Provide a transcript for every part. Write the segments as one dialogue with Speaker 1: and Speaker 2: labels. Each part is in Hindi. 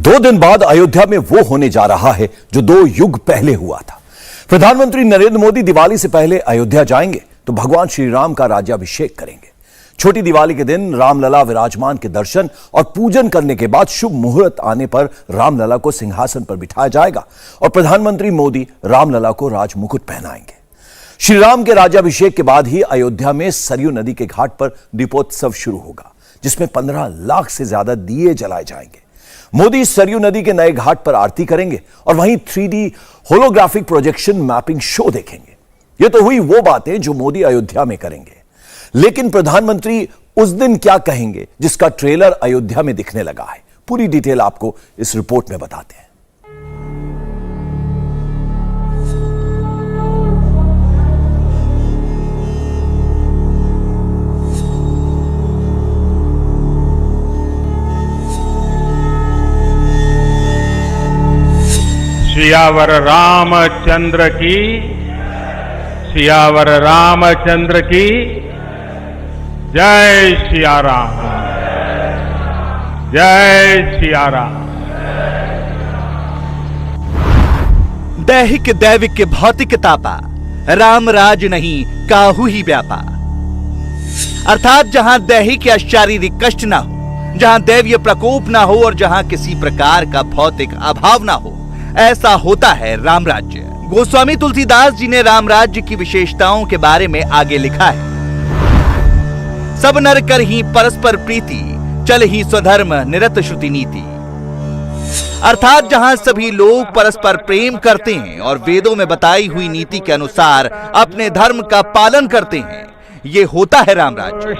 Speaker 1: 2 दिन बाद अयोध्या में वो होने जा रहा है जो 2 युग पहले हुआ था। प्रधानमंत्री नरेंद्र मोदी दिवाली से पहले अयोध्या जाएंगे तो भगवान श्री राम का राज्याभिषेक करेंगे। छोटी दिवाली के दिन रामलला विराजमान के दर्शन और पूजन करने के बाद शुभ मुहूर्त आने पर रामलला को सिंहासन पर बिठाया जाएगा और प्रधानमंत्री मोदी रामलला को राज मुकुट पहनाएंगे। श्री राम के राज्याभिषेक के बाद ही अयोध्या में सरयू नदी के घाट पर दीपोत्सव शुरू होगा, जिसमें 15 लाख से ज्यादा दिए जलाए जाएंगे। मोदी सरयू नदी के नए घाट पर आरती करेंगे और वहीं 3D holographic projection mapping show देखेंगे। यह तो हुई वो बातें जो मोदी अयोध्या में करेंगे, लेकिन प्रधानमंत्री उस दिन क्या कहेंगे जिसका ट्रेलर अयोध्या में दिखने लगा है। पूरी डिटेल आपको इस रिपोर्ट में बताते हैं।
Speaker 2: सियावर रामचंद्र की, सियावर रामचंद्र की जय सिया राम, जय सिया राम।
Speaker 3: दैहिक दैविक भौतिक तापा, राम राज नहीं काहू ही व्यापा। अर्थात जहां दैहिक या शारीरिक कष्ट ना हो, जहां दैवीय प्रकोप ना हो और जहां किसी प्रकार का भौतिक अभाव ना हो, ऐसा होता है राम राज्य। गोस्वामी तुलसीदास जी ने राम राज्य की विशेषताओं के बारे में आगे लिखा है। सब नर कर ही परस्पर प्रीति, चल ही स्वधर्म निरत श्रुति नीति। अर्थात जहां सभी लोग परस्पर प्रेम करते हैं और वेदों में बताई हुई नीति के अनुसार अपने धर्म का पालन करते हैं, ये होता है राम राज्य।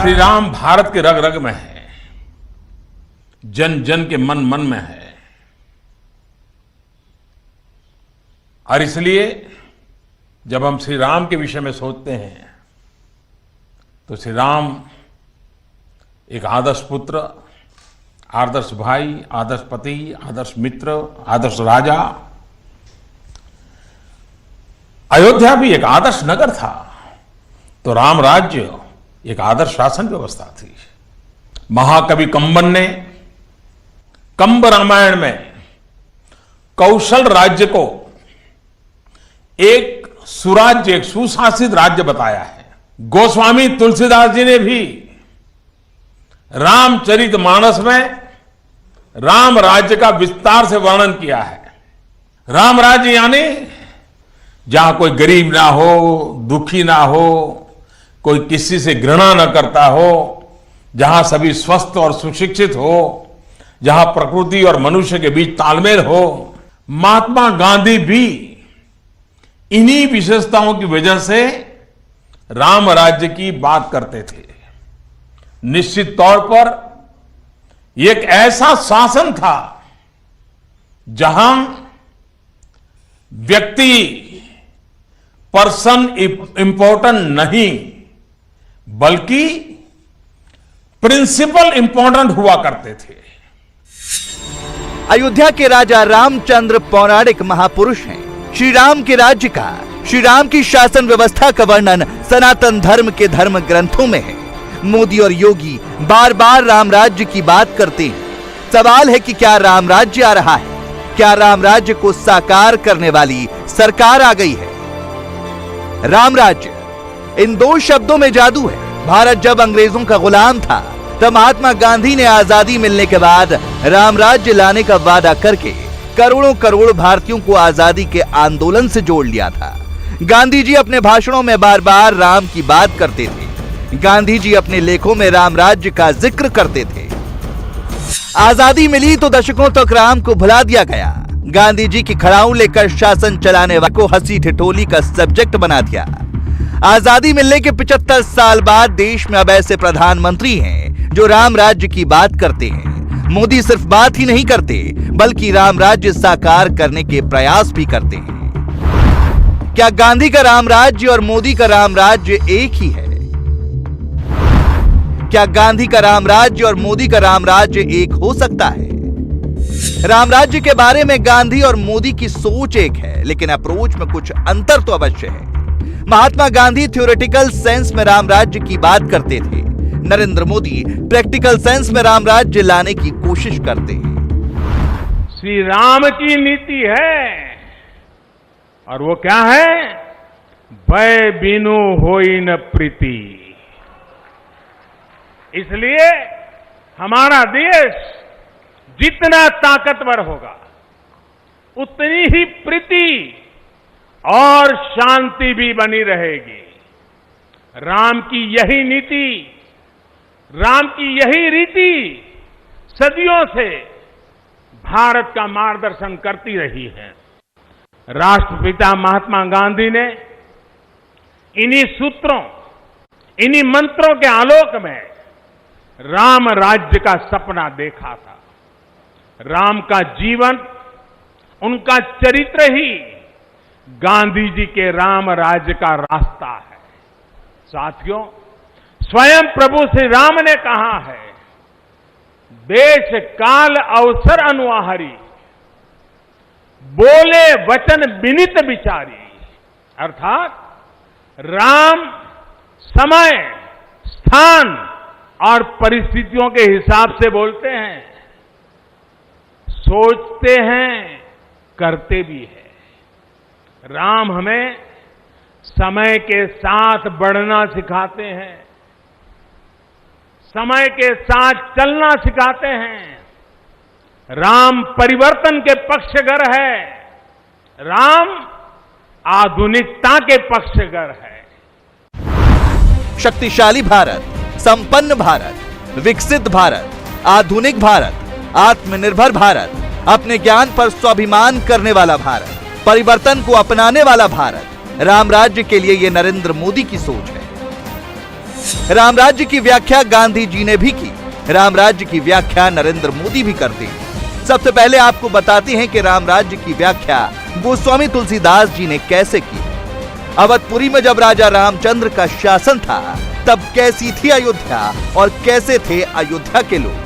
Speaker 2: श्री राम भारत के रग रग में है, जन जन के मन मन में है, और इसलिए जब हम श्री राम के विषय में सोचते हैं तो श्री राम एक आदर्श पुत्र, आदर्श भाई, आदर्श पति, आदर्श मित्र, आदर्श राजा। अयोध्या भी एक आदर्श नगर था, तो राम राज्य एक आदर्श शासन व्यवस्था थी। महाकवि कंबन ने कंब रामायण में कौशल राज्य को एक सुराज्य, एक सुशासित राज्य बताया है। गोस्वामी तुलसीदास जी ने भी रामचरितमानस में राम राज्य का विस्तार से वर्णन किया है। राम राज्य यानी जहां कोई गरीब ना हो, दुखी ना हो, कोई किसी से घृणा न करता हो, जहां सभी स्वस्थ और सुशिक्षित हो, जहां प्रकृति और मनुष्य के बीच तालमेल हो। महात्मा गांधी भी इन्हीं विशेषताओं की वजह से राम राज्य की बात करते थे। निश्चित तौर पर एक ऐसा शासन था जहां व्यक्ति, पर्सन इंपॉर्टेंट नहीं, बल्कि प्रिंसिपल इंपॉर्टेंट हुआ करते थे।
Speaker 3: अयोध्या के राजा रामचंद्र पौराणिक महापुरुष हैं। श्री राम के राज्य का, श्री राम की शासन व्यवस्था का वर्णन सनातन धर्म के धर्म ग्रंथों में है। मोदी और योगी बार बार राम राज्य की बात करते हैं। सवाल है कि क्या राम राज्य आ रहा है? क्या राम राज्य को साकार करने वाली सरकार आ गई है? राम राज्य, इन 2 शब्दों में जादू है। भारत जब अंग्रेजों का गुलाम था, तब महात्मा गांधी ने आजादी मिलने के बाद राम राज्य लाने का वादा करके करोड़ों करोड़ भारतीयों को आजादी के आंदोलन से जोड़ लिया था। गांधी जी अपने भाषणों में बार बार राम की बात करते थे। गांधी जी अपने लेखों में राम राज्य का जिक्र करते थे। आजादी मिली तो दशकों तक राम को भुला दिया गया। गांधी जी की खड़ाऊ लेकर शासन चलाने वालों को हंसी ठिठोली का सब्जेक्ट बना दिया। आजादी मिलने के 75 साल बाद देश में अब ऐसे प्रधानमंत्री हैं जो राम राज्य की बात करते हैं। मोदी सिर्फ बात ही नहीं करते, बल्कि राम राज्य साकार करने के प्रयास भी करते हैं। क्या गांधी का राम राज्य और मोदी का राम राज्य एक ही है? क्या गांधी का राम राज्य और मोदी का राम राज्य एक हो सकता है? राम राज्य के बारे में गांधी और मोदी की सोच एक है, लेकिन अप्रोच में कुछ अंतर तो अवश्य है। महात्मा गांधी थ्योरेटिकल सेंस में राम राज्य की बात करते थे, नरेंद्र मोदी प्रैक्टिकल सेंस में राम राज्य लाने की कोशिश करते हैं।
Speaker 2: श्री राम की नीति है और वो क्या है? भय बिनु होई न प्रीति। इसलिए हमारा देश जितना ताकतवर होगा उतनी ही प्रीति और शांति भी बनी रहेगी। राम की यही नीति, राम की यही रीति सदियों से भारत का मार्गदर्शन करती रही है। राष्ट्रपिता महात्मा गांधी ने इन्हीं सूत्रों, इन्हीं मंत्रों के आलोक में राम राज्य का सपना देखा था। राम का जीवन, उनका चरित्र ही गांधी जी के राम राज्य का रास्ता है। साथियों, स्वयं प्रभु श्री राम ने कहा है, देश काल अवसर अनुआहारी, बोले वचन विनित विचारी। अर्थात राम समय, स्थान और परिस्थितियों के हिसाब से बोलते हैं, सोचते हैं, करते भी है। राम हमें समय के साथ बढ़ना सिखाते हैं, समय के साथ चलना सिखाते हैं। राम परिवर्तन के पक्षगर है, राम आधुनिकता के पक्षगर है।
Speaker 3: शक्तिशाली भारत, संपन्न भारत, विकसित भारत, आधुनिक भारत, आत्मनिर्भर भारत, अपने ज्ञान पर स्वाभिमान करने वाला भारत, परिवर्तन को अपनाने वाला भारत, राम राज्य के लिए यह नरेंद्र मोदी की सोच है। राम राज्य की व्याख्या गांधी जी ने भी की, राम राज्य की व्याख्या नरेंद्र मोदी भी करते हैं। सबसे पहले आपको बताते हैं कि राम राज्य की व्याख्या गोस्वामी तुलसीदास जी ने कैसे की। अवधपुरी में जब राजा रामचंद्र का शासन था, तब कैसी थी अयोध्या और कैसे थे अयोध्या के लोग।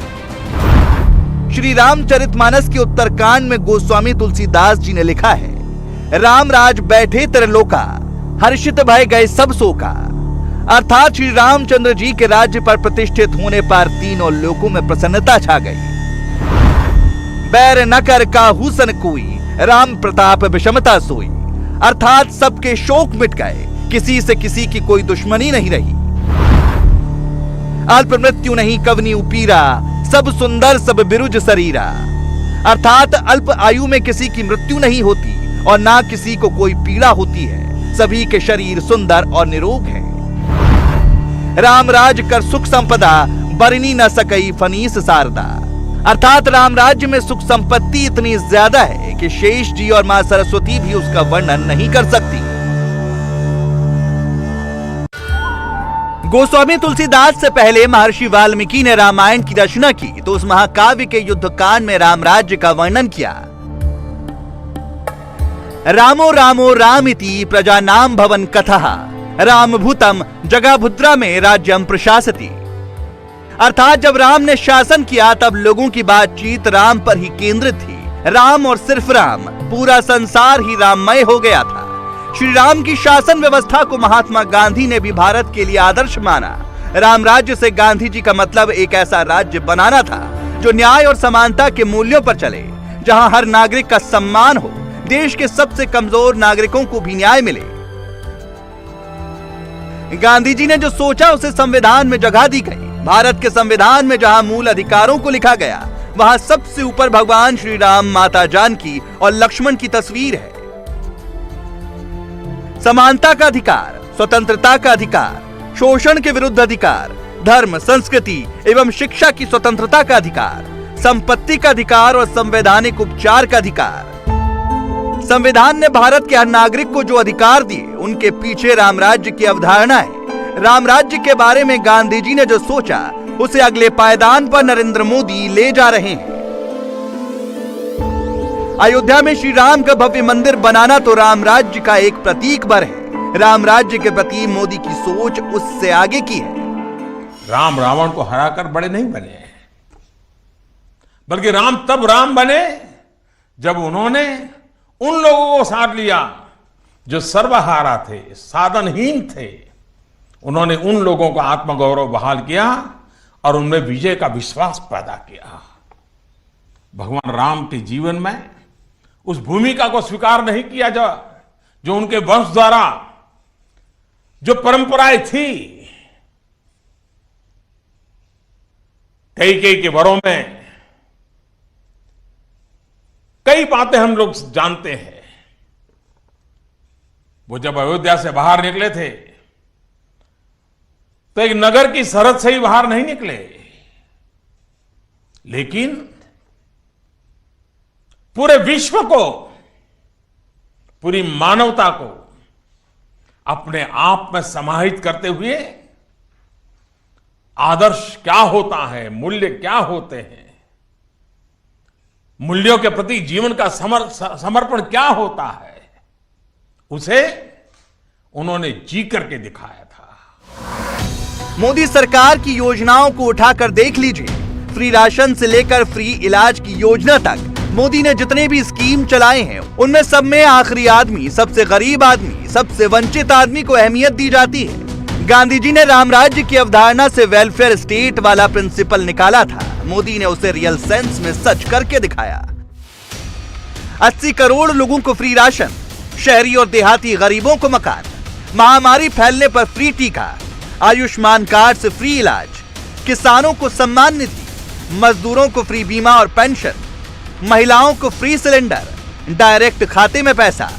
Speaker 3: श्री रामचरितमानस के उत्तरकांड में गोस्वामी तुलसीदास जी ने लिखा है, राम राज बैठे त्रिलोका, हर्षित भय गए सब शोका। अर्थात श्री रामचंद्र जी के राज्य पर प्रतिष्ठित होने पर तीनों लोकों में प्रसन्नता छा गई। बैर न कर काहू सन कोई, राम प्रताप विषमता सोई। अर्थात सबके शोक मिट गए, किसी से किसी की कोई दुश्मनी नहीं रही। अल्प मृत्यु नहीं कवनी उपीरा, सब सुंदर सब बिरुज शरीरा। अर्थात अल्प आयु में किसी की मृत्यु नहीं होती और ना किसी को कोई पीड़ा होती है, सभी के शरीर सुंदर और निरोग हैं। राम राज कर सुख संपदा, बरनी न सकई फनीस शारदा। अर्थात राम राज्य में सुख संपत्ति इतनी ज्यादा है कि शेष जी और मां सरस्वती भी उसका वर्णन नहीं कर सकती। गोस्वामी तुलसीदास से पहले महर्षि वाल्मीकि ने रामायण की रचना की, तो उस महाकाव्य के युद्धकांड में राम राज्य का वर्णन किया। रामो रामो रामिति प्रजा नाम भवन कथः, राम भूतम जगाभुद्रा में राज्यम प्रशासति। अर्थात जब राम ने शासन किया तब लोगों की बातचीत राम पर ही केंद्रित थी। राम और सिर्फ राम, पूरा संसार ही राममय हो गया था। श्री राम की शासन व्यवस्था को महात्मा गांधी ने भी भारत के लिए आदर्श माना। राम राज्य से गांधी जी का मतलब एक ऐसा राज्य बनाना था जो न्याय और समानता के मूल्यों पर चले, जहां हर नागरिक का सम्मान हो, देश के सबसे कमजोर नागरिकों को भी न्याय मिले। गांधी जी ने जो सोचा उसे संविधान में जगह दी गई। भारत के संविधान में जहां मूल अधिकारों को लिखा गया, वहां सबसे ऊपर भगवान श्री राम, माता जानकी और लक्ष्मण की तस्वीर है। समानता का अधिकार, स्वतंत्रता का अधिकार, शोषण के विरुद्ध अधिकार, धर्म, संस्कृति एवं शिक्षा की स्वतंत्रता का अधिकार, संपत्ति का अधिकार और संवैधानिक उपचार का अधिकार। संविधान ने भारत के हर नागरिक को जो अधिकार दिए, उनके पीछे राम राज्य की अवधारणा है। राम राज्य के बारे में गांधी जी ने जो सोचा, उसे अगले पायदान पर नरेंद्र मोदी ले जा रहे हैं। अयोध्या में श्री राम का भव्य मंदिर बनाना तो राम राज्य का एक प्रतीक बर है। राम राज्य के प्रति मोदी की सोच उससे आगे की है।
Speaker 2: राम रावण को हराकर बड़े नहीं बने, बल्कि राम तब राम बने जब उन्होंने उन लोगों को साथ लिया जो सर्वहारा थे, साधनहीन थे। उन्होंने उन लोगों का आत्मगौरव बहाल किया और उनमें विजय का विश्वास पैदा किया। भगवान राम के जीवन में उस भूमिका को स्वीकार नहीं किया जो उनके वंश द्वारा जो परंपराएं थी, कई के वरों में कई बातें हम लोग जानते हैं। वो जब अयोध्या से बाहर निकले थे तो एक नगर की सरहद से ही बाहर नहीं निकले, लेकिन पूरे विश्व को, पूरी मानवता को अपने आप में समाहित करते हुए आदर्श क्या होता है, मूल्य क्या होते हैं, मूल्यों के प्रति जीवन का समर्पण क्या होता है, उसे उन्होंने जी करके दिखाया था।
Speaker 3: मोदी सरकार की योजनाओं को उठाकर देख लीजिए। फ्री राशन से लेकर फ्री इलाज की योजना तक मोदी ने जितने भी स्कीम चलाए हैं, उनमें सब में आखिरी आदमी, सबसे गरीब आदमी, सबसे वंचित आदमी को अहमियत दी जाती है। गांधी जी ने राम राज्य की अवधारणा से वेलफेयर स्टेट वाला प्रिंसिपल निकाला था। मोदी ने उसे रियल सेंस में सच करके दिखाया। 80 करोड़ लोगों को फ्री राशन, शहरी और देहाती गरीबों को मकान, महामारी फैलने पर फ्री टीका, आयुष्मान कार्ड से फ्री इलाज, किसानों को सम्मान निधि, मजदूरों को फ्री बीमा और पेंशन, महिलाओं को फ्री सिलेंडर, डायरेक्ट खाते में पैसा।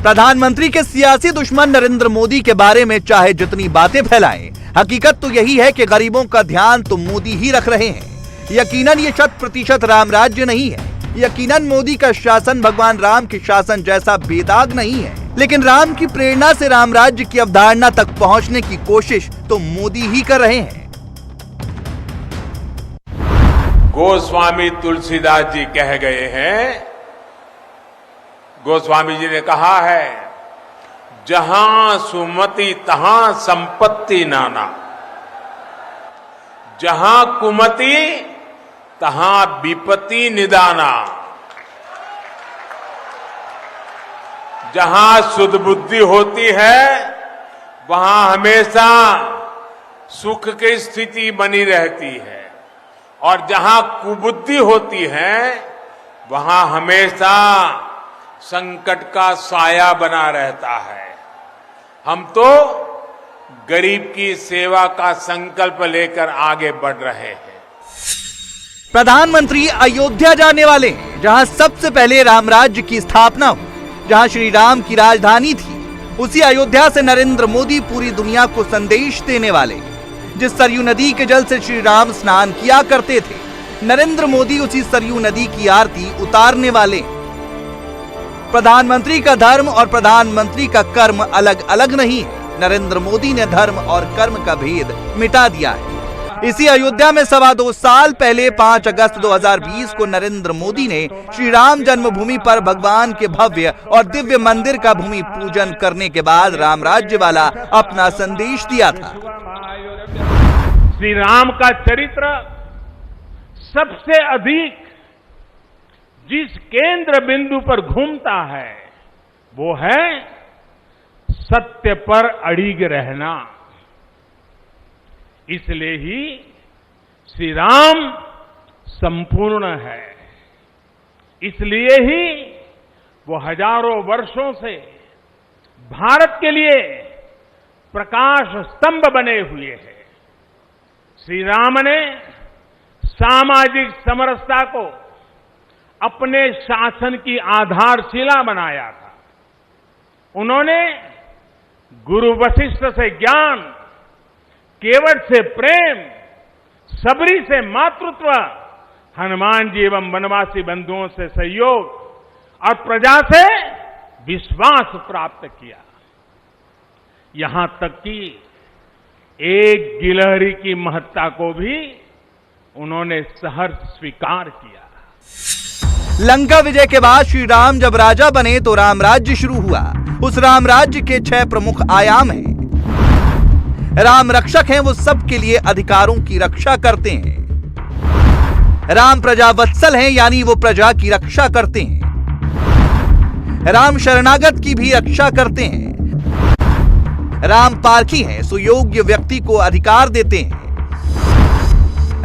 Speaker 3: प्रधानमंत्री के सियासी दुश्मन नरेंद्र मोदी के बारे में चाहे जितनी बातें फैलाएं, हकीकत तो यही है कि गरीबों का ध्यान तो मोदी ही रख रहे हैं। यकीनन ये 100% राम राज्य नहीं है। यकीनन मोदी का शासन भगवान राम के शासन जैसा बेदाग नहीं है, लेकिन राम की प्रेरणा से राम राज्य की अवधारणा तक पहुंचने की कोशिश तो मोदी ही कर रहे हैं।
Speaker 2: गोस्वामी तुलसीदास जी कह गए हैं, गोस्वामी जी ने कहा है, जहां सुमति तहां संपत्ति नाना, जहां कुमति तहां विपत्ति निदाना, जहां शुद्ध बुद्धि होती है वहां हमेशा सुख की स्थिति बनी रहती है, और जहां कुबुद्धि होती है वहां हमेशा संकट का साया बना रहता है। हम तो गरीब की सेवा का संकल्प लेकर आगे बढ़ रहे हैं।
Speaker 3: प्रधानमंत्री अयोध्या जाने वाले हैं, जहां सबसे पहले राम राज्य की स्थापना हुई, जहां श्री राम की राजधानी थी। उसी अयोध्या से नरेंद्र मोदी पूरी दुनिया को संदेश देने वाले। जिस सरयू नदी के जल से श्री राम स्नान किया करते थे, नरेंद्र मोदी उसी सरयू नदी की आरती उतारने वाले। प्रधानमंत्री का धर्म और प्रधानमंत्री का कर्म अलग अलग नहीं है। नरेंद्र मोदी ने धर्म और कर्म का भेद मिटा दिया है। इसी अयोध्या में 2.25 साल पहले 5 अगस्त 2020 को नरेंद्र मोदी ने श्री राम जन्मभूमि पर भगवान के भव्य और दिव्य मंदिर का भूमि पूजन करने के बाद राम राज्य वाला अपना संदेश दिया था।
Speaker 2: श्री राम का चरित्र सबसे अधिक जिस केंद्र बिंदु पर घूमता है वो है सत्य पर अड़िग रहना। इसलिए ही श्री राम संपूर्ण है। इसलिए ही वो हजारों वर्षों से भारत के लिए प्रकाश स्तंभ बने हुए हैं। श्री राम ने सामाजिक समरसता को अपने शासन की आधारशिला बनाया था। उन्होंने गुरु वशिष्ठ से ज्ञान, केवट से प्रेम, सबरी से मातृत्व, हनुमान जी एवं वनवासी बंधुओं से सहयोग और प्रजा से विश्वास प्राप्त किया। यहां तक कि एक गिलहरी की महत्ता को भी उन्होंने सहर्ष स्वीकार किया।
Speaker 3: लंका विजय के बाद श्री राम जब राजा बने तो राम राज्य शुरू हुआ। उस राम राज्य के 6 प्रमुख आयाम हैं। राम रक्षक हैं, वो सबके लिए अधिकारों की रक्षा करते हैं। राम प्रजा वत्सल हैं, यानी वो प्रजा की रक्षा करते हैं। राम शरणागत की भी रक्षा करते हैं। राम पारखी हैं, सुयोग्य व्यक्ति को अधिकार देते हैं।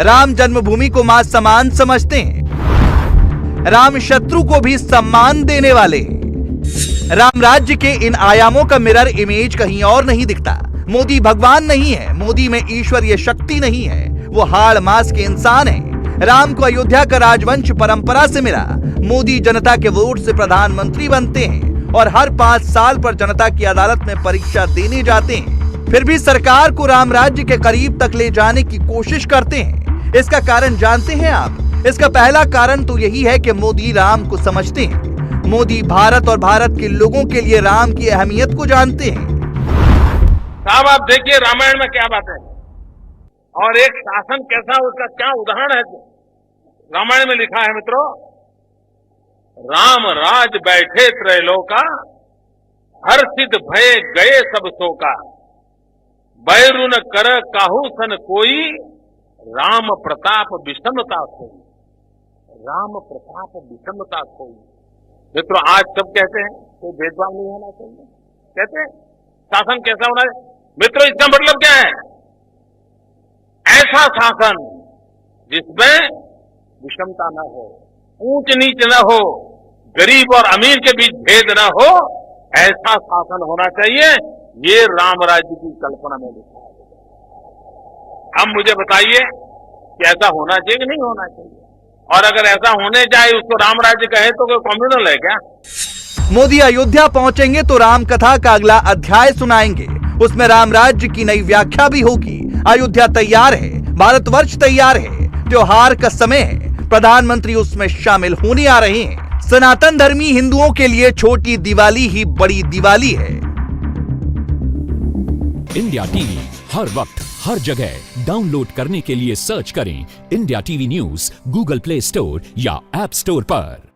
Speaker 3: राम जन्मभूमि को मां समान समझते हैं। राम शत्रु को भी सम्मान देने वाले हैं। राम राज्य के इन आयामों का मिरर इमेज कहीं और नहीं दिखता। मोदी भगवान नहीं है, मोदी में ईश्वरीय शक्ति नहीं है, वो हाड़ मास के इंसान हैं। राम को अयोध्या का राजवंश परंपरा से मिला। मोदी जनता के वोट से प्रधानमंत्री बनते हैं और हर 5 साल पर जनता की अदालत में परीक्षा देने जाते हैं। फिर भी सरकार को राम राज्य के करीब तक ले जाने की कोशिश करते हैं। इसका कारण जानते हैं आप? इसका पहला कारण तो यही है कि मोदी राम को समझते हैं। मोदी भारत और भारत के लोगों के लिए राम की अहमियत को जानते हैं।
Speaker 2: साहब आप देखिए रामायण में क्या बात है और एक शासन कैसा, उसका क्या उदाहरण है। रामायण में लिखा है मित्रों, राम राज बैठे त्रैलोका, हर्षित भय गए सब शोका, बैरुन कर काहू सन कोई, राम प्रताप विषमता खोई। राम प्रताप विषमता खोई। मित्रों आज सब कहते हैं कोई भेदभाव नहीं होना चाहिए, कहते हैं शासन कैसा होना है। मित्रों इसका मतलब क्या है? ऐसा शासन जिसमें विषमता न हो, ऊंच नीच न हो, गरीब और अमीर के बीच भेद न हो, ऐसा शासन होना चाहिए। ये राम राज्य की कल्पना में लिखा है। अब मुझे बताइए कि ऐसा होना चाहिए कि नहीं होना चाहिए? और अगर ऐसा होने जाए उसको राम राज्य कहे तो कोई कम्युनल है क्या?
Speaker 3: मोदी अयोध्या पहुंचेंगे तो राम कथा का अगला अध्याय सुनाएंगे। उसमें राम राज्य की नई व्याख्या भी होगी। अयोध्या तैयार है, भारतवर्ष तैयार है, त्योहार का समय है, प्रधानमंत्री उसमें शामिल होने आ रहे हैं। सनातन धर्मी हिंदुओं के लिए छोटी दिवाली ही बड़ी दिवाली है।
Speaker 4: इंडिया टीवी हर वक्त हर जगह डाउनलोड करने के लिए सर्च करें India TV news Google play store या ऐप स्टोर पर।